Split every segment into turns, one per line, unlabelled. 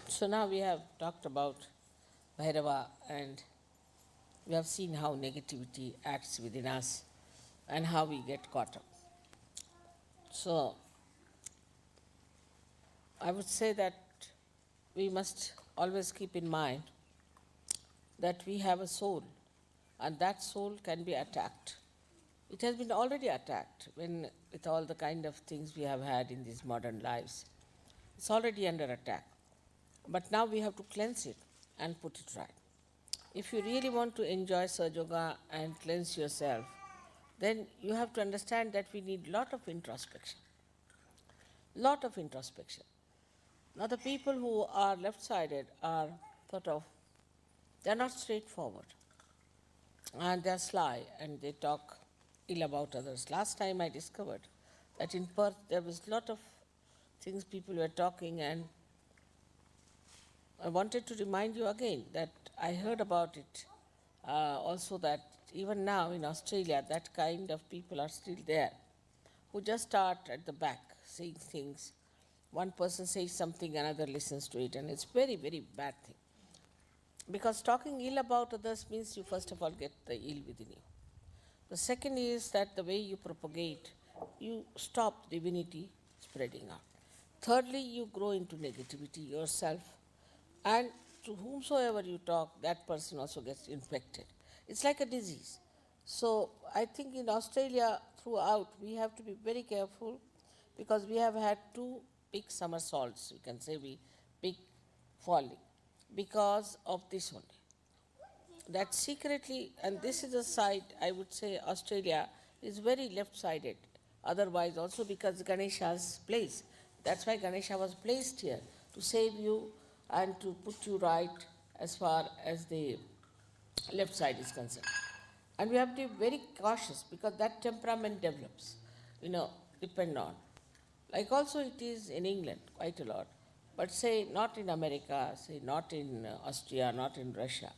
So now we have talked about Bhairava and we have seen how negativity acts within us and how we get caught up. So I would say that we must always keep in mind that we have a soul and that soul can be attacked. It has been already attacked with all the kind of things we have had in these modern lives. It's already under attack. But now we have to cleanse it and put it right. If you really want to enjoy Sahaja Yoga and cleanse yourself, then you have to understand that we need lot of introspection. Lot of introspection. Now the people who are left-sided are they're not straightforward. And they're sly and they talk ill about others. Last time I discovered that in Perth there was a lot of things people were talking, and I wanted to remind you again that I heard about it also, that even now in Australia that kind of people are still there who just start at the back saying things. One person says something, another listens to it, and it's very, very bad thing. Because talking ill about others means you first of all get the ill within you. The second is that the way you propagate, you stop divinity spreading out. Thirdly, you grow into negativity yourself, and to whomsoever you talk, that person also gets infected. It's like a disease. So I think in Australia throughout we have to be very careful, because we have had two big somersaults, you can say, big falling, because of this only. That secretly, and this is a side, I would say Australia is very left-sided, otherwise also because Ganesha's place. That's why Ganesha was placed here, to save you and to put you right as far as the left side is concerned. And we have to be very cautious, because that temperament develops, depend on. Like also it is in England quite a lot, but say not in America, say not in Austria, not in Russia,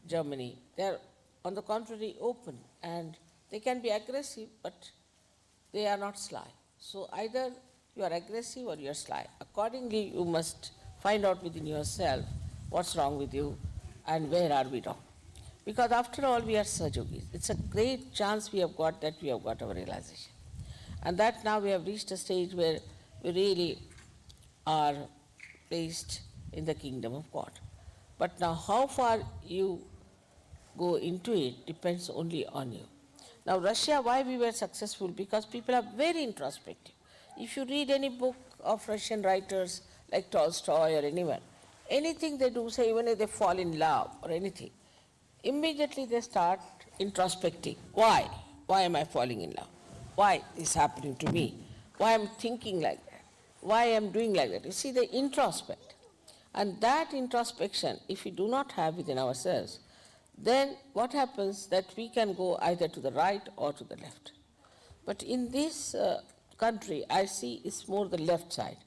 Germany. They are on the contrary open, and they can be aggressive, but they are not sly. So either you are aggressive or you are sly. Accordingly, you must find out within yourself what's wrong with you and where are we wrong. Because after all, we are Sahajogis. It's a great chance we have got that we have got our realization. And that now we have reached a stage where we really are placed in the kingdom of God. But now how far you go into it depends only on you. Now Russia, why we were successful? Because people are very introspective. If you read any book of Russian writers like Tolstoy or anyone, anything they do, say even if they fall in love or anything, immediately they start introspecting. Why? Why am I falling in love? Why is happening to me? Why am I thinking like that? Why am I doing like that? You see, they introspect. And that introspection, if we do not have within ourselves, then what happens that we can go either to the right or to the left. But in this country, I see it's more the left side.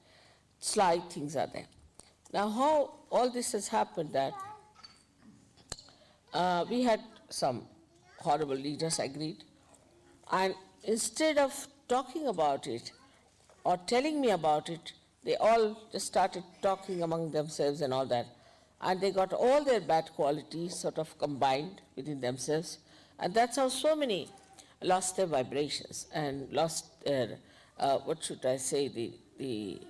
Sly things are there. Now how all this has happened, that we had some horrible leaders agreed, and instead of talking about it or telling me about it, they all just started talking among themselves and all that. And they got all their bad qualities sort of combined within themselves. And that's how so many lost their vibrations and lost their, the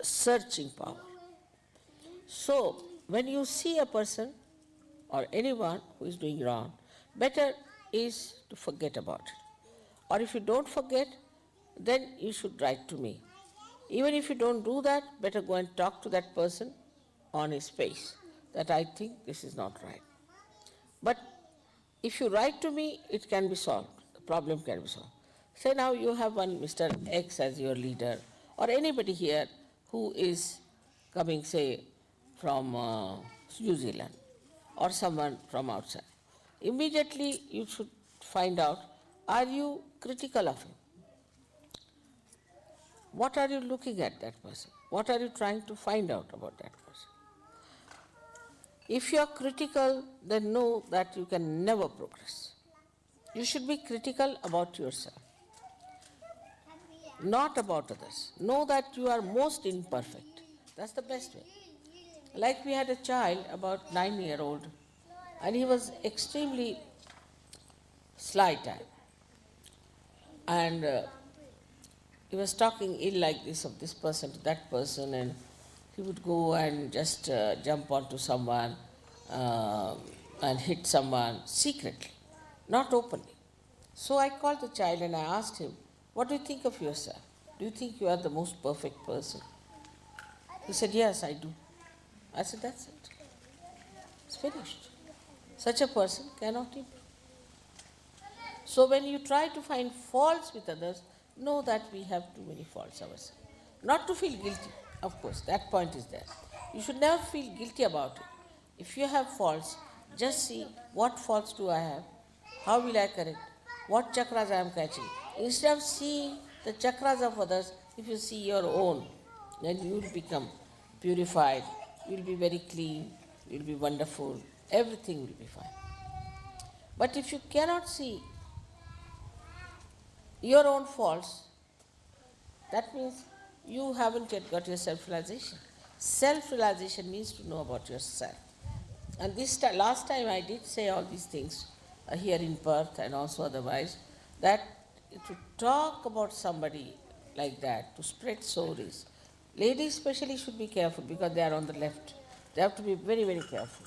searching power. So when you see a person or anyone who is doing wrong, better is to forget about it. Or if you don't forget, then you should write to me. Even if you don't do that, better go and talk to that person on his face, that I think this is not right. But if you write to me, it can be solved. The problem can be solved. Say now you have one Mr. X as your leader, or anybody here who is coming, say, from New Zealand, or someone from outside. Immediately you should find out, are you critical of him? What are you looking at that person? What are you trying to find out about that person? If you are critical, then know that you can never progress. You should be critical about yourself. not about others. Know that you are most imperfect. That's the best way. Like we had a child, about 9-year-old, and he was extremely sly type. And he was talking ill like this of this person to that person, and he would go and just jump onto someone and hit someone secretly, not openly. So I called the child and I asked him, what do you think of yourself? Do you think you are the most perfect person? He said, yes, I do. I said, that's it. It's finished. Such a person cannot improve. So when you try to find faults with others, know that we have too many faults ourselves. Not to feel guilty, of course, that point is there. You should never feel guilty about it. If you have faults, just see what faults do I have, how will I correct, what chakras I am catching. Instead of seeing the chakras of others, if you see your own, then you will become purified, you will be very clean, you will be wonderful, everything will be fine. But if you cannot see your own faults, that means you haven't yet got your self-realization. Self-realization means to know about yourself. And last time I did say all these things here in Perth and also otherwise, that to talk about somebody like that, to spread stories, ladies especially should be careful because they are on the left. They have to be very, very careful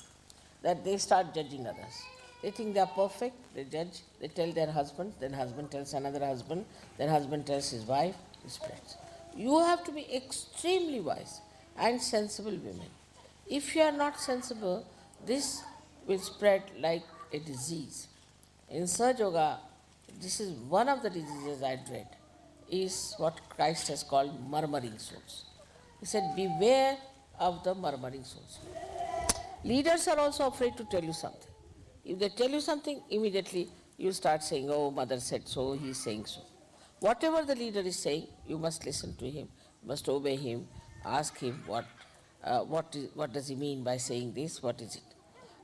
that they start judging others. They think they are perfect, they judge, they tell their husband, then husband tells another husband, then husband tells his wife, it spreads. You have to be extremely wise and sensible women. If you are not sensible, this will spread like a disease. In Sahaja Yoga, this is one of the diseases I dread, is what Christ has called murmuring souls. He said, beware of the murmuring souls. Leaders are also afraid to tell you something. If they tell you something, immediately you start saying, oh, mother said so, he is saying so. Whatever the leader is saying, you must listen to him, you must obey him, ask him what does he mean by saying this, what is it.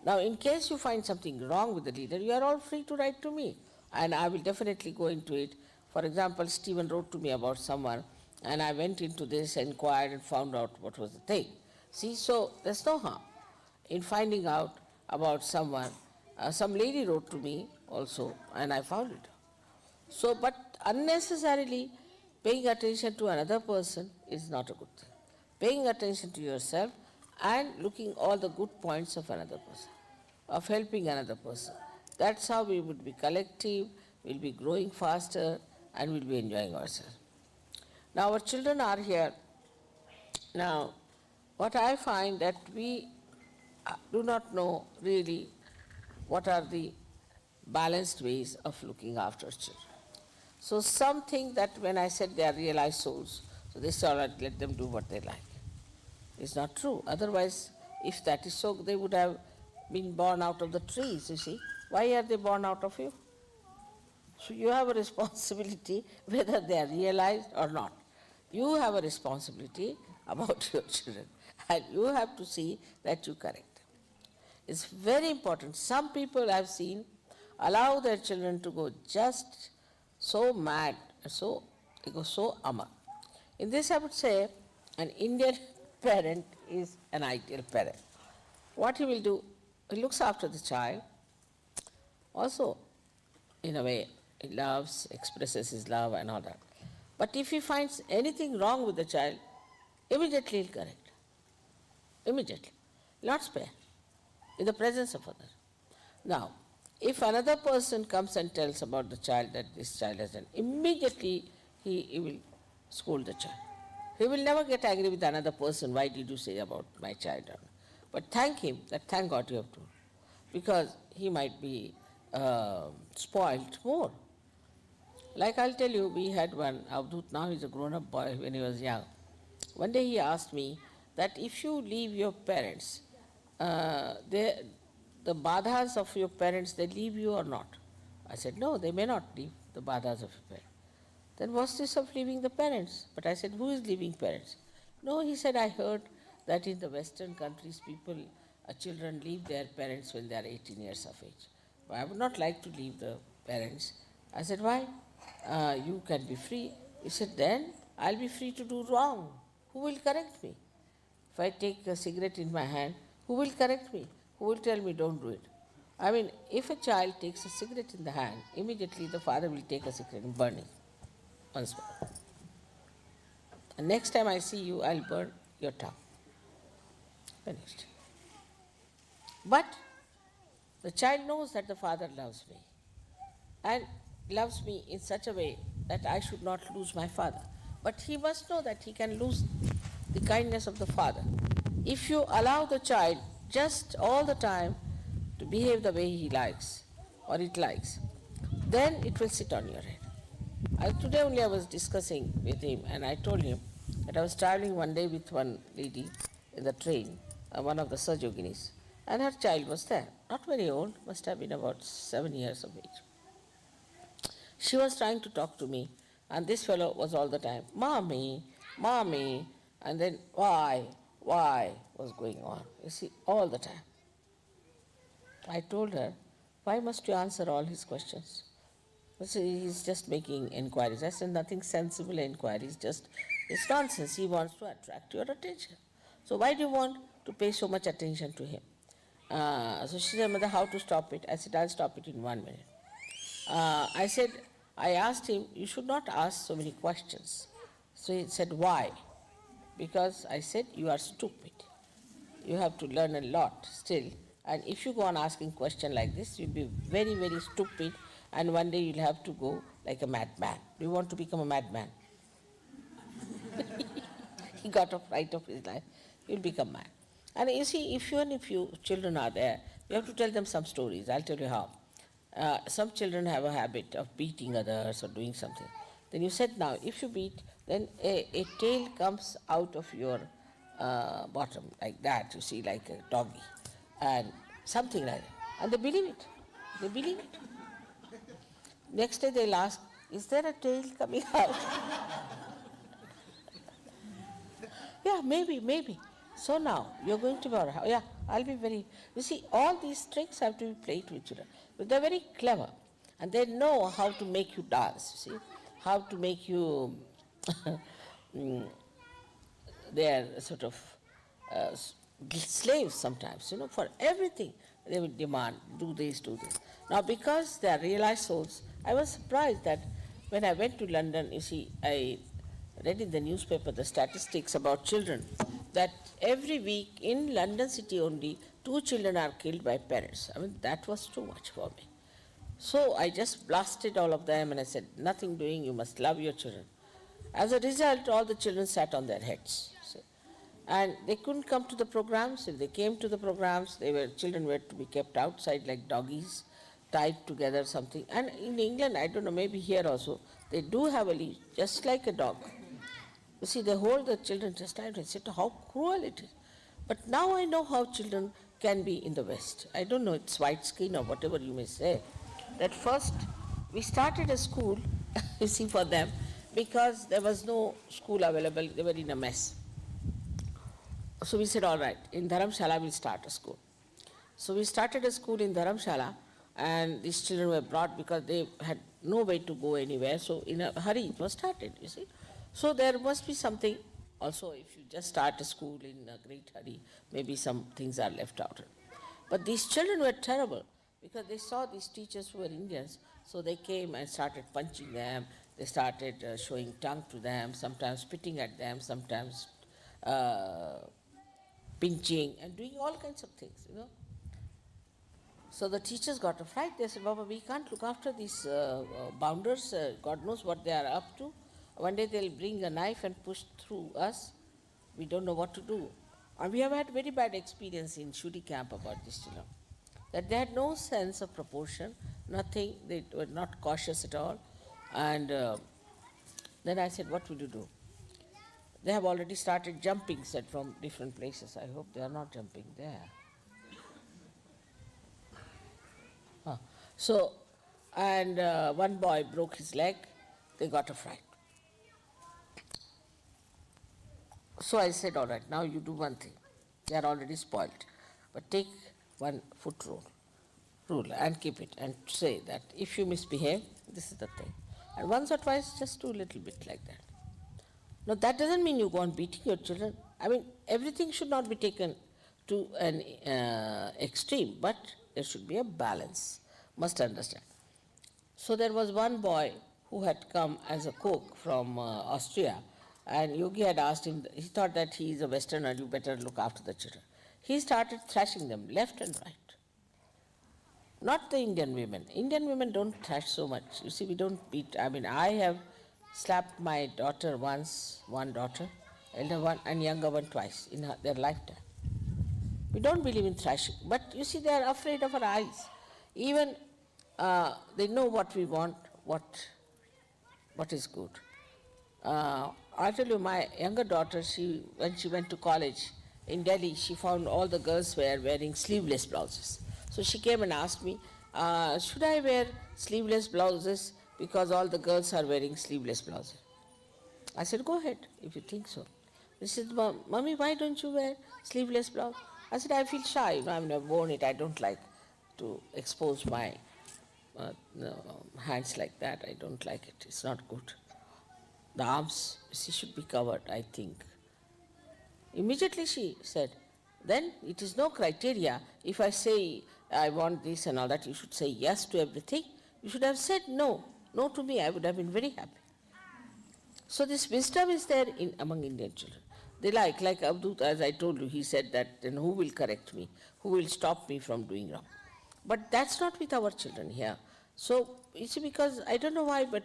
Now, in case you find something wrong with the leader, you are all free to write to me, and I will definitely go into it. For example, Stephen wrote to me about someone, and I went into this, inquired, and found out what was the thing. See, so there's no harm in finding out about someone. Some lady wrote to me also, and I found it. So, but unnecessarily paying attention to another person is not a good thing. Paying attention to yourself and looking all the good points of another person, of helping another person. That's how we would be collective, we'll be growing faster, and we'll be enjoying ourselves. Now, our children are here. Now, what I find that we do not know really what are the balanced ways of looking after children. So some think that when I said they are realized souls, so they say, all right, let them do what they like. It's not true. Otherwise, if that is so, they would have been born out of the trees, you see. Why are they born out of you? So you have a responsibility whether they are realized or not. You have a responsibility about your children, and you have to see that you correct. It's very important. Some people I've seen allow their children to go just so mad, they go so amok. In this I would say an Indian parent is an ideal parent. What he will do, he looks after the child. Also, in a way, he loves, expresses his love and all that. But if he finds anything wrong with the child, immediately he'll correct. Immediately. Not spare. In the presence of others. Now, if another person comes and tells about the child that this child has done, immediately he will scold the child. He will never get angry with another person, why did you say about my child? But thank him, that thank God you have told. Because he might be spoiled more. Like I'll tell you, we had one, Avdut, now he's a grown-up boy when he was young. One day he asked me that if you leave your parents, the badhas of your parents, they leave you or not? I said, no, they may not leave the badhas of your parents. Then what's this of leaving the parents? But I said, who is leaving parents? No, he said, I heard that in the Western countries, children leave their parents when they are 18 years of age. But I would not like to leave the parents. I said, why? You can be free. He said, then I'll be free to do wrong. Who will correct me? If I take a cigarette in my hand, who will correct me? Who will tell me don't do it? I mean, if a child takes a cigarette in the hand, immediately the father will take a cigarette and burn it once more. And next time I see you, I'll burn your tongue. Finished. But the child knows that the father loves me and loves me in such a way that I should not lose my father. But he must know that he can lose the kindness of the father. If you allow the child just all the time to behave the way he likes or it likes, then it will sit on your head. Today only I was discussing with him and I told him that I was traveling one day with one lady in the train, one of the Sajoginis, and her child was there. Not very old, must have been about 7 years of age. She was trying to talk to me, and this fellow was all the time, Mommy, Mommy, and then why was going on. You see, all the time. I told her, why must you answer all his questions? He's just making inquiries. I said, nothing sensible inquiries, just it's nonsense. He wants to attract your attention. So why do you want to pay so much attention to him? So she said, Mother, how to stop it? I said, I'll stop it in 1 minute. I asked him, you should not ask so many questions. So he said, why? Because I said, you are stupid. You have to learn a lot still. And if you go on asking questions like this, you'll be very, very stupid. And one day you'll have to go like a madman. Do you want to become a madman? He got a fright of his life. You'll become mad. And you see, if you children are there, you have to tell them some stories. I'll tell you how. Some children have a habit of beating others or doing something. Then you said, now, if you beat, then a tail comes out of your bottom, like that, you see, like a doggy, and something like that. And they believe it. They believe it. Next day they'll ask, is there a tail coming out? Yeah, maybe. So now, you're going to be our house. Yeah, I'll be very... You see, all these tricks have to be played with children. But they're very clever. And they know how to make you dance, you see. How to make you... they're sort of slaves sometimes, for everything. They will demand, do this. Now, because they are realized souls, I was surprised that when I went to London, you see, I read in the newspaper the statistics about children, that every week in London city only, 2 children are killed by parents. I mean, that was too much for me. So I just blasted all of them and I said, nothing doing, you must love your children. As a result, all the children sat on their heads. See. And they couldn't come to the programs. If they came to the programs, children were to be kept outside like doggies, tied together something. And in England, I don't know, maybe here also, they do have a leash, just like a dog. You see, they hold the children just tied and said, how cruel it is. But now I know how children can be in the West. I don't know, it's white skin or whatever you may say. That first, we started a school, you see, for them, because there was no school available, they were in a mess. So we said, all right, in Dharamshala we'll start a school. So we started a school in Dharamshala, and these children were brought because they had no way to go anywhere, so in a hurry it was started, you see. So there must be something, also if you just start a school in a great hurry, maybe some things are left out. But these children were terrible, because they saw these teachers who were Indians, so they came and started punching them, they started showing tongue to them, sometimes spitting at them, sometimes pinching and doing all kinds of things, So the teachers got a fright. They said, Baba, we can't look after these bounders. God knows what they are up to. One day they'll bring a knife and push through us. We don't know what to do. And we have had very bad experience in Shri camp about this children. That they had no sense of proportion, nothing, they were not cautious at all. And then I said, what will you do? They have already started jumping, said, from different places. I hope they are not jumping there. So, and one boy broke his leg, they got a fright. So I said, all right, now you do one thing. They are already spoiled. But take 1 foot rule and keep it and say that if you misbehave, this is the thing. And once or twice, just do a little bit like that. Now, that doesn't mean you go on beating your children. I mean, everything should not be taken to an extreme, but there should be a balance. Must understand. So there was one boy who had come as a cook from Austria, and Yogi had asked him, he thought that he is a Westerner, you better look after the children. He started thrashing them left and right. Not the Indian women. Indian women don't thrash so much. You see, we don't beat. I mean, I have slapped my daughter once, one daughter, elder one and younger one twice in their lifetime. We don't believe in thrashing. But you see, they are afraid of our eyes. Even they know what we want, what is good. I'll tell you, my younger daughter, when she went to college in Delhi, she found all the girls were wearing sleeveless blouses. So she came and asked me, should I wear sleeveless blouses because all the girls are wearing sleeveless blouses? I said, go ahead, if you think so. She said, Mommy, why don't you wear sleeveless blouse? I said, I feel shy. I've never worn it. I don't like to expose my hands like that. I don't like it. It's not good. The arms, she should be covered, I think. Immediately she said, then it is no criteria. If I say I want this and all that, you should say yes to everything. You should have said no. No to me, I would have been very happy. So this wisdom is there among Indian children. They like Abdut, as I told you, he said that then who will correct me? Who will stop me from doing wrong? But that's not with our children here. So, you see, because I don't know why, but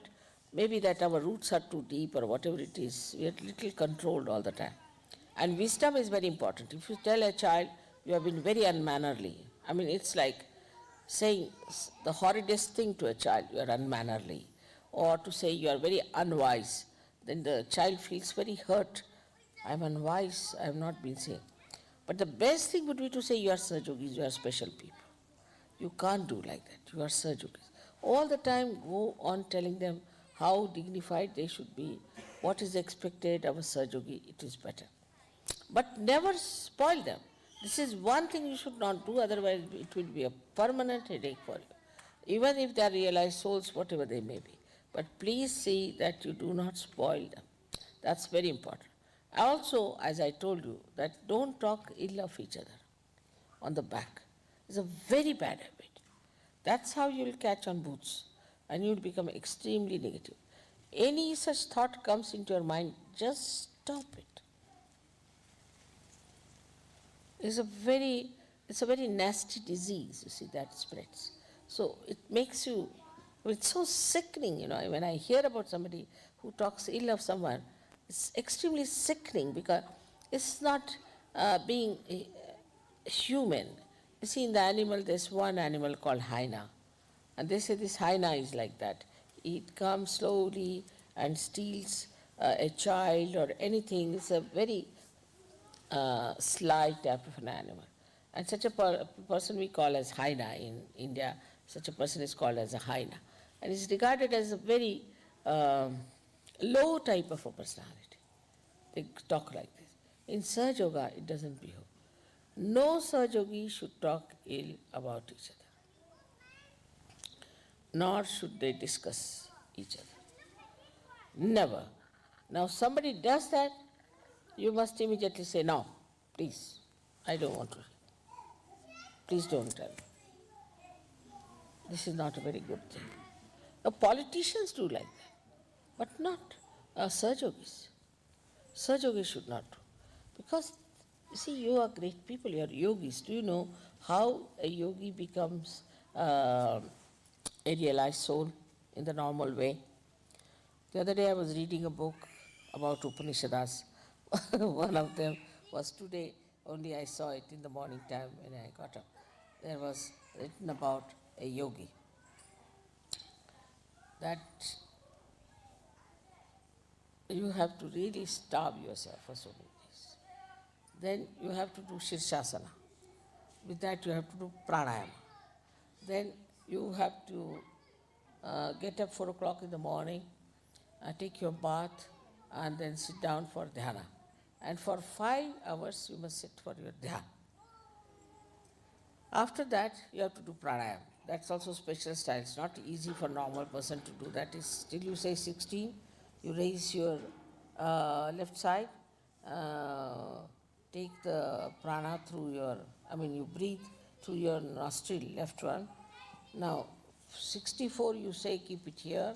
maybe that our roots are too deep or whatever it is, we are little controlled all the time. And wisdom is very important. If you tell a child you have been very unmannerly, I mean, it's like saying the horridest thing to a child, you are unmannerly, or to say you are very unwise, then the child feels very hurt. I am unwise, I have not been saying. But the best thing would be to say you are Sahajogis, you are special people. You can't do like that, you are Sahajogis. All the time go on telling them how dignified they should be, what is expected of a Sahajogi, it is better. But never spoil them. This is one thing you should not do, otherwise it will be a permanent headache for you. Even if they are realized souls, whatever they may be. But please see that you do not spoil them. That's very important. Also, as I told you, that don't talk ill of each other on the back. It's a very bad habit. That's how you will catch on boots and you will become extremely negative. Any such thought comes into your mind, just stop it. It's a very nasty disease, you see, that spreads. So it makes you, it's so sickening, you know, when I hear about somebody who talks ill of someone, it's extremely sickening because it's not being human. You see, in the animal, there's one animal called hyena. And they say this hyena is like that. It comes slowly and steals a child or anything. It's a very sly type of an animal. And such a person we call as hyena in India, such a person is called as a hyena. And is regarded as a very low type of a personality. They talk like this. In Sahaja Yoga, it doesn't behave. No Sahajogi should talk ill about each other. Nor should they discuss each other. Never. Now somebody does that, you must immediately say, no, please, I don't want to. Please don't tell me. This is not a very good thing. Now, politicians do like that, but not Sahajogis. Sahajogis should not do. Because, you see, you are great people, you are yogis. Do you know how a yogi becomes a realized soul in the normal way? The other day I was reading a book about Upanishads. One of them was today, only I saw it in the morning time when I got up. There was written about a yogi. That you have to really starve yourself for so many days. Then you have to do Shirshasana. With that you have to do pranayama. Then you have to get up 4 o'clock in the morning, take your bath, and then sit down for dhyana. And for 5 hours you must sit for your dhyana. After that, you have to do pranayama. That's also special style. It's not easy for normal person to do that. Is till you say 16, you raise your left side, take the prana through your, you breathe through your nostril, left one. Now, 64 you say keep it here,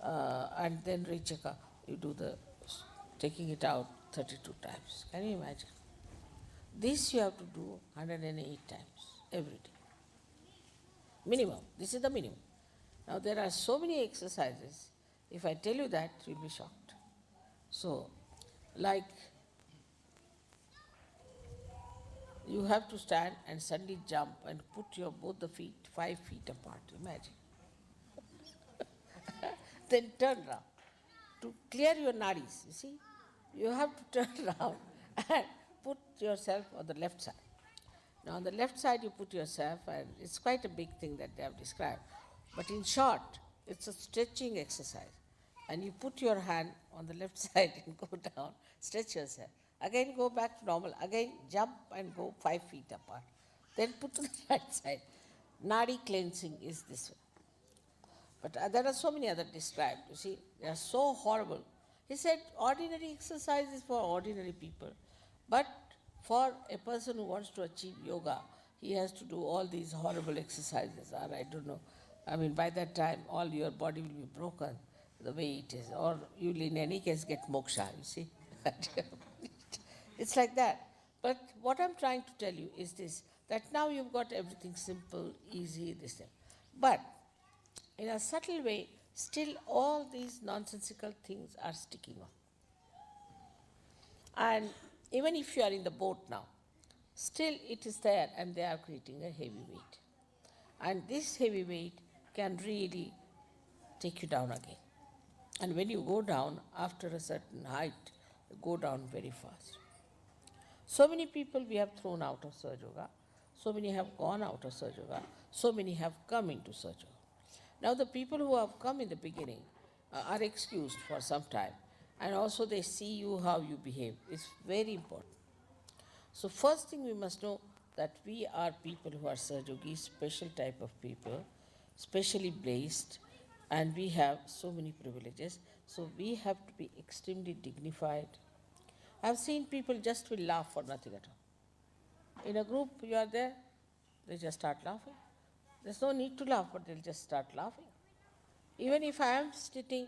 and then Rechaka, you do the taking it out 32 times. Can you imagine? This you have to do 108 times every day. Minimum. This is the minimum. Now there are so many exercises. If I tell you that, you'll be shocked. So, like you have to stand and suddenly jump and put your both the feet 5 feet apart. Imagine. Then turn round. To clear your nadis, you see, you have to turn around and put yourself on the left side. Now on the left side you put yourself, and it's quite a big thing that they have described. But in short, it's a stretching exercise. And you put your hand on the left side and go down, stretch yourself. Again go back to normal, again jump and go 5 feet apart. Then put to the right side. Nadi cleansing is this way. But there are so many other described, you see, they are so horrible. He said ordinary exercise is for ordinary people. But for a person who wants to achieve yoga, he has to do all these horrible exercises, or I don't know. By that time, all your body will be broken the way it is. Or you will in any case get moksha, you see. It's like that. But what I'm trying to tell you is this, that now you've got everything simple, easy, this thing. But in a subtle way, still all these nonsensical things are sticking on. And even if you are in the boat now, still it is there and they are creating a heavy weight. And this heavy weight can really take you down again. And when you go down, after a certain height, you go down very fast. So many people we have thrown out of Sahaja Yoga, so many have gone out of Sahaja Yoga, so many have come into Sahaja Yoga. Now the people who have come in the beginning are excused for some time, and also they see you how you behave. It's very important. So first thing we must know that we are people who are Sahajogis, special type of people, specially blessed, and we have so many privileges. So we have to be extremely dignified. I've seen people just will laugh for nothing at all. In a group, you are there, they just start laughing. There's no need to laugh, but they'll just start laughing. Even if I am sitting,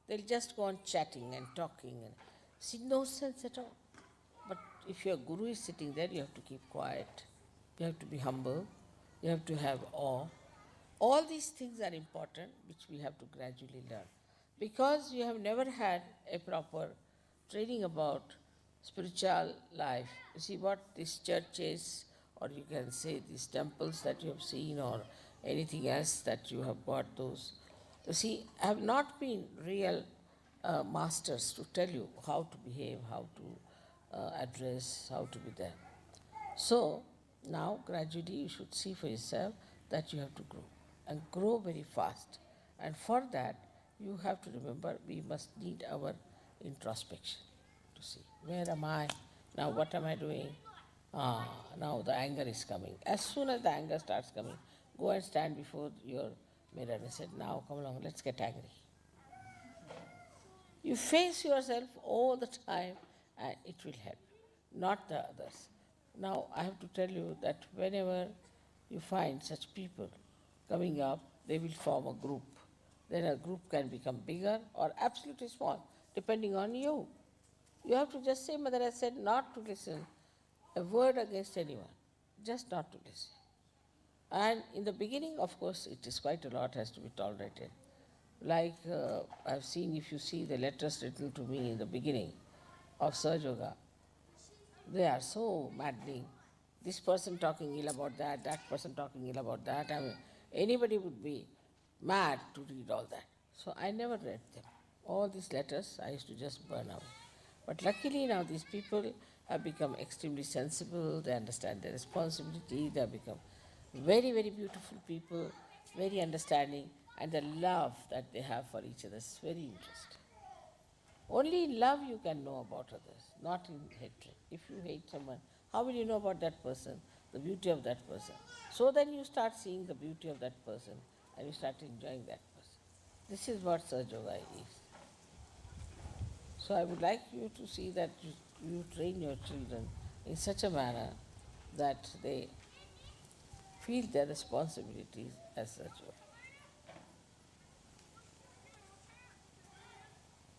they'll just go on chatting and talking. And see, no sense at all. But if your guru is sitting there, you have to keep quiet. You have to be humble. You have to have awe. All these things are important, which we have to gradually learn. Because you have never had a proper training about spiritual life. You see what these churches, or you can say these temples that you have seen, or anything else that you have got those, you see, have not been real masters to tell you how to behave, how to address, how to be there. So now gradually you should see for yourself that you have to grow, and grow very fast. And for that you have to remember we must need our introspection to see where am I now, what am I doing. Now the anger is coming. As soon as the anger starts coming, go and stand before your mirror and say, now come along, let's get angry. You face yourself all the time and it will help, not the others. Now I have to tell you that whenever you find such people coming up, they will form a group. Then a group can become bigger or absolutely small, depending on you. You have to just say, Mother has said not to listen a word against anyone, just not to listen. And in the beginning, of course, it is quite a lot has to be tolerated. Like I've seen, if you see the letters written to me in the beginning of Sahaja Yoga, they are so maddening. This person talking ill about that, that person talking ill about that. Anybody would be mad to read all that. So I never read them. All these letters I used to just burn out. But luckily now these people have become extremely sensible, they understand their responsibility, they have become very, very beautiful people, very understanding, and the love that they have for each other is very interesting. Only in love you can know about others, not in hatred. If you hate someone, how will you know about that person? the beauty of that person. So then you start seeing the beauty of that person and you start enjoying that person. This is what Sahaja Yoga is. So I would like you to see that you train your children in such a manner that they feel their responsibilities as such.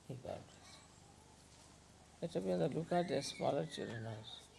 May God bless. Let us be on the lookout, there are smaller children also.